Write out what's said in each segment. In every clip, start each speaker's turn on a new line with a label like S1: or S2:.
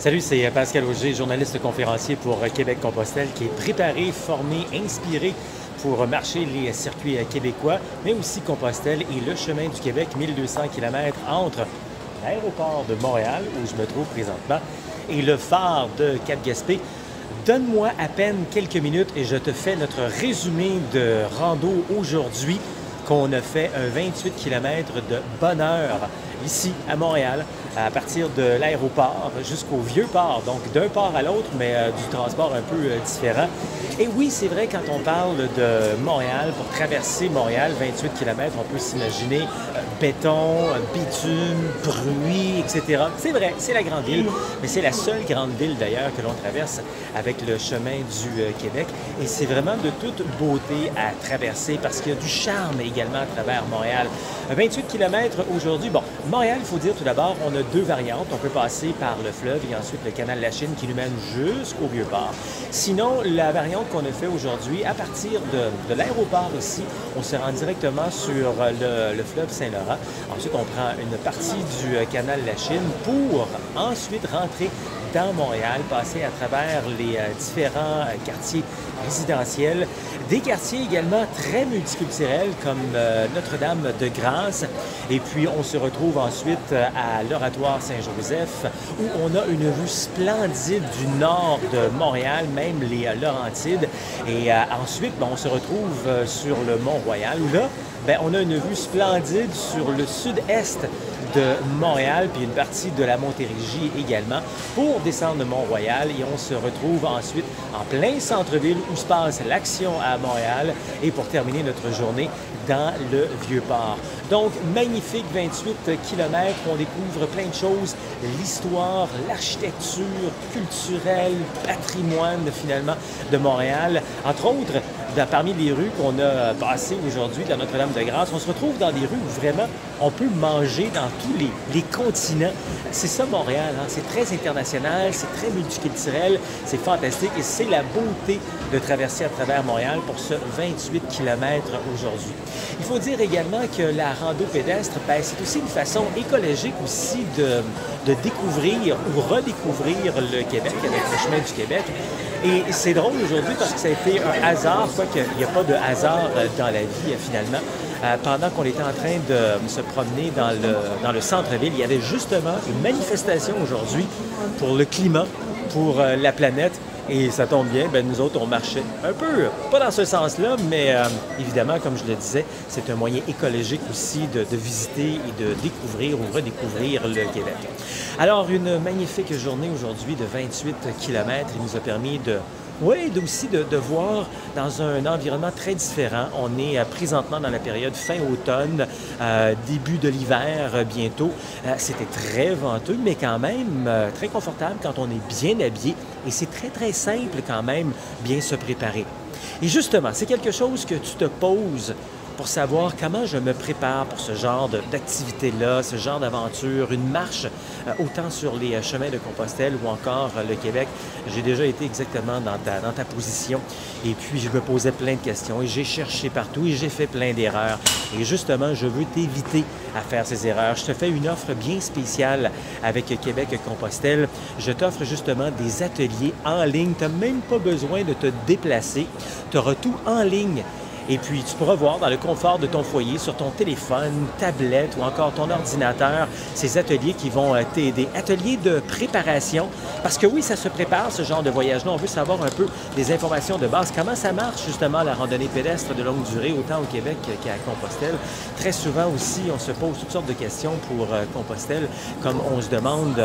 S1: Salut, c'est Pascal Auger, journaliste conférencier pour Québec-Compostelle, qui est préparé, formé, inspiré pour marcher les circuits québécois, mais aussi Compostelle et le chemin du Québec, 1200 km entre l'aéroport de Montréal, où je me trouve présentement, et le phare de Cap-Gaspé. Donne-moi à peine quelques minutes et je te fais notre résumé de rando aujourd'hui, qu'on a fait un 28 km de bonne heure ici à Montréal, à partir de l'aéroport jusqu'au Vieux-Port, donc d'un port à l'autre, mais du transport un peu différent. Et oui, c'est vrai, quand on parle de Montréal, pour traverser Montréal, 28 km, on peut s'imaginer béton, bitume, bruit, etc. C'est vrai, c'est la grande ville, mais c'est la seule grande ville d'ailleurs que l'on traverse avec le chemin du Québec. Et c'est vraiment de toute beauté à traverser parce qu'il y a du charme également à travers Montréal. 28 km aujourd'hui, bon, Montréal, il faut dire tout d'abord, on a deux variantes. On peut passer par le fleuve et ensuite le canal de la Chine qui nous mène jusqu'au Vieux-Port. Sinon, la variante qu'on a fait aujourd'hui, à partir de l'aéroport ici, on se rend directement sur le fleuve Saint-Laurent. Ensuite, on prend une partie du canal de la Chine pour ensuite rentrer dans Montréal, passer à travers les différents quartiers résidentiels, des quartiers également très multiculturels comme Notre-Dame-de-Grâce. Et puis, on se retrouve ensuite à l'Oratoire Saint-Joseph où on a une vue splendide du nord de Montréal, même les Laurentides. Et ensuite, on se retrouve sur le Mont-Royal où là, on a une vue splendide sur le sud-est de Montréal, puis une partie de la Montérégie également, pour descendre de Mont-Royal. Et on se retrouve ensuite en plein centre-ville où se passe l'action à Montréal et pour terminer notre journée dans le Vieux-Port. Donc, magnifique 28 km, on découvre plein de choses, l'histoire, l'architecture culturelle, patrimoine finalement de Montréal. Entre autres, parmi les rues qu'on a passées aujourd'hui dans Notre-Dame-de-Grâce, on se retrouve dans des rues où vraiment on peut manger dans tous les continents. C'est ça Montréal, hein? C'est très international, c'est très multiculturel, c'est fantastique et c'est la beauté de traverser à travers Montréal pour ce 28 km aujourd'hui. Il faut dire également que la rando pédestre, c'est aussi une façon écologique aussi de découvrir ou redécouvrir le Québec avec le chemin du Québec. Et c'est drôle aujourd'hui parce que ça a été un hasard, quoique il n'y a pas de hasard dans la vie finalement. Pendant qu'on était en train de se promener dans le centre-ville, il y avait justement une manifestation aujourd'hui pour le climat, pour la planète. Et ça tombe bien, nous autres, on marchait un peu, pas dans ce sens-là, mais évidemment, comme je le disais, c'est un moyen écologique aussi de visiter et de découvrir ou redécouvrir le Québec. Alors, une magnifique journée aujourd'hui de 28 km. Il nous a permis aussi de voir dans un environnement très différent. On est présentement dans la période fin automne, début de l'hiver bientôt. C'était très venteux, mais quand même très confortable quand on est bien habillé. Et c'est très, très simple quand même, bien se préparer. Et justement, c'est quelque chose que tu te poses pour savoir comment je me prépare pour ce genre d'activité-là, ce genre d'aventure, une marche, autant sur les chemins de Compostelle ou encore le Québec. J'ai déjà été exactement dans ta position et puis je me posais plein de questions et j'ai cherché partout et j'ai fait plein d'erreurs. Et justement, je veux t'éviter à faire ces erreurs. Je te fais une offre bien spéciale avec Québec-Compostelle. Je t'offre justement des ateliers en ligne. Tu n'as même pas besoin de te déplacer. Tu auras tout en ligne. Et puis, tu pourras voir dans le confort de ton foyer, sur ton téléphone, tablette ou encore ton ordinateur, ces ateliers qui vont t'aider. Ateliers de préparation, parce que oui, ça se prépare, ce genre de voyage-là. On veut savoir un peu des informations de base. Comment ça marche, justement, la randonnée pédestre de longue durée, autant au Québec qu'à Compostelle. Très souvent aussi, on se pose toutes sortes de questions pour Compostelle, comme on se demande,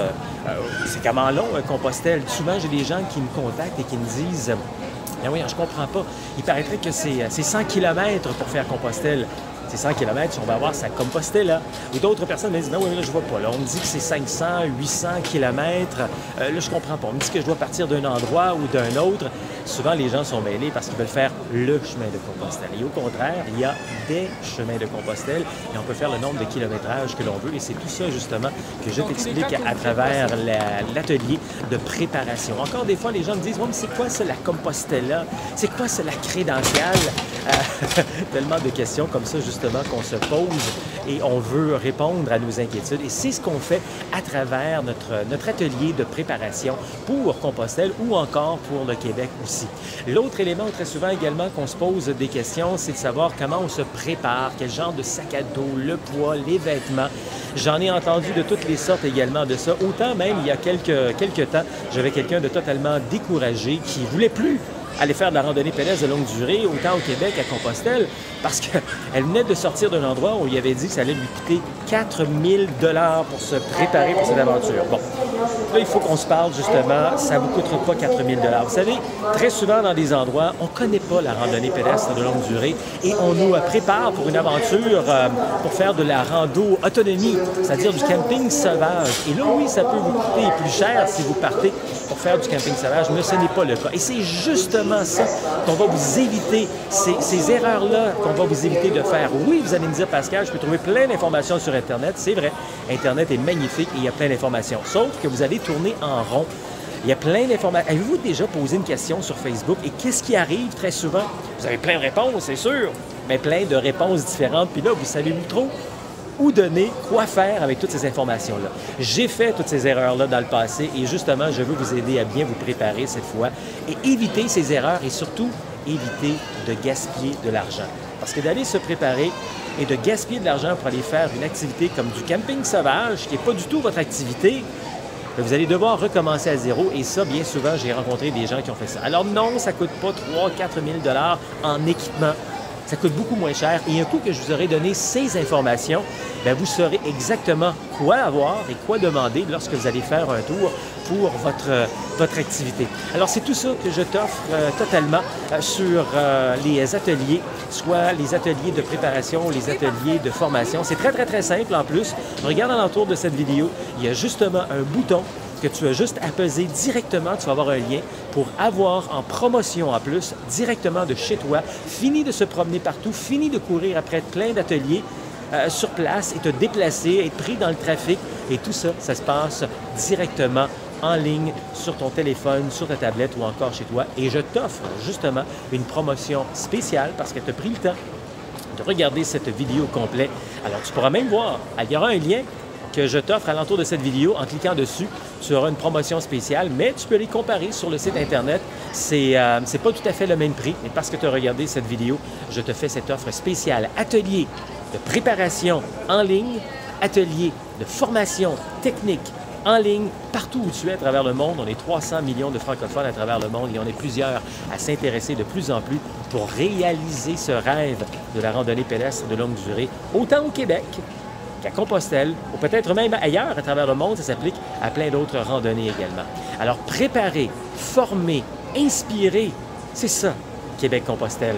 S1: c'est comment long, Compostelle? Souvent, j'ai des gens qui me contactent et qui me disent... Ben oui, je comprends pas. Il paraîtrait que c'est 100 km pour faire Compostelle. C'est 100 km, on va avoir sa Compostelle. Ou d'autres personnes me disent, non, oui, là, je vois pas. Là, on me dit que c'est 500, 800 km. Là, je comprends pas. On me dit que je dois partir d'un endroit ou d'un autre. Souvent, les gens sont mêlés parce qu'ils veulent faire le chemin de Compostelle. Et au contraire, il y a des chemins de Compostelle et on peut faire le nombre de kilométrages que l'on veut. Et c'est tout ça, justement, que je t'explique à travers l'atelier de préparation. Encore des fois, les gens me disent, mais c'est quoi ça, la Compostelle? C'est quoi ça, la crédentiale? Tellement de questions comme ça, justement. justement qu'on se pose et on veut répondre à nos inquiétudes. Et c'est ce qu'on fait à travers notre atelier de préparation pour Compostelle ou encore pour le Québec aussi. L'autre élément très souvent également qu'on se pose des questions, c'est de savoir comment on se prépare, quel genre de sac à dos, le poids, les vêtements. J'en ai entendu de toutes les sortes également de ça. Autant même, il y a quelques temps, j'avais quelqu'un de totalement découragé qui ne voulait plus aller faire de la randonnée pédestre de longue durée, autant au Québec qu'à Compostelle, parce qu'elle venait de sortir d'un endroit où il avait dit que ça allait lui coûter 4 000 $ pour se préparer pour cette aventure. Bon, là, il faut qu'on se parle justement, ça ne vous coûtera pas 4 000 $. Vous savez, très souvent dans des endroits, on ne connaît pas la randonnée pédestre de longue durée et on nous prépare pour une aventure, pour faire de la rando autonomie, c'est-à-dire du camping sauvage. Et là, oui, ça peut vous coûter plus cher si vous partez pour faire du camping sauvage, mais ce n'est pas le cas. Et c'est justement ça qu'on va vous éviter, ces erreurs-là qu'on va vous éviter de faire. Oui, vous allez me dire, Pascal, je peux trouver plein d'informations sur Internet. C'est vrai, Internet est magnifique et il y a plein d'informations. Sauf que vous allez tourner en rond. Il y a plein d'informations. Avez-vous déjà posé une question sur Facebook? Et qu'est-ce qui arrive très souvent? Vous avez plein de réponses, c'est sûr, mais plein de réponses différentes. Puis là, vous savez-vous trop où donner, quoi faire avec toutes ces informations-là. J'ai fait toutes ces erreurs-là dans le passé et justement, je veux vous aider à bien vous préparer cette fois et éviter ces erreurs et surtout éviter de gaspiller de l'argent. Parce que d'aller se préparer et de gaspiller de l'argent pour aller faire une activité comme du camping sauvage, qui n'est pas du tout votre activité, vous allez devoir recommencer à zéro et ça, bien souvent, j'ai rencontré des gens qui ont fait ça. Alors non, ça ne coûte pas 3 000 4 000 $ en équipement. Ça coûte beaucoup moins cher et un coup que je vous aurai donné ces informations, bien, vous saurez exactement quoi avoir et quoi demander lorsque vous allez faire un tour pour votre activité. Alors, c'est tout ça que je t'offre totalement sur les ateliers, soit les ateliers de préparation ou les ateliers de formation. C'est très, très, très simple en plus. Regarde alentour de cette vidéo, il y a justement un bouton que tu as juste à peser directement, tu vas avoir un lien pour avoir en promotion en plus, directement de chez toi, fini de se promener partout, fini de courir après plein d'ateliers sur place et te déplacer, être pris dans le trafic et tout ça, ça se passe directement en ligne sur ton téléphone, sur ta tablette ou encore chez toi. Et je t'offre justement une promotion spéciale parce que tu as pris le temps de regarder cette vidéo complète. Alors, tu pourras même voir, il y aura un lien que je t'offre alentour de cette vidéo. En cliquant dessus, tu auras une promotion spéciale, mais tu peux les comparer sur le site Internet. C'est pas tout à fait le même prix, mais parce que tu as regardé cette vidéo, je te fais cette offre spéciale. Atelier de préparation en ligne, atelier de formation technique en ligne, partout où tu es à travers le monde. On est 300 millions de francophones à travers le monde et on est plusieurs à s'intéresser de plus en plus pour réaliser ce rêve de la randonnée pédestre de longue durée, autant au Québec qu'à Compostelle, ou peut-être même ailleurs à travers le monde. Ça s'applique à plein d'autres randonnées également. Alors, préparer, former, inspirer, c'est ça, Québec-Compostelle.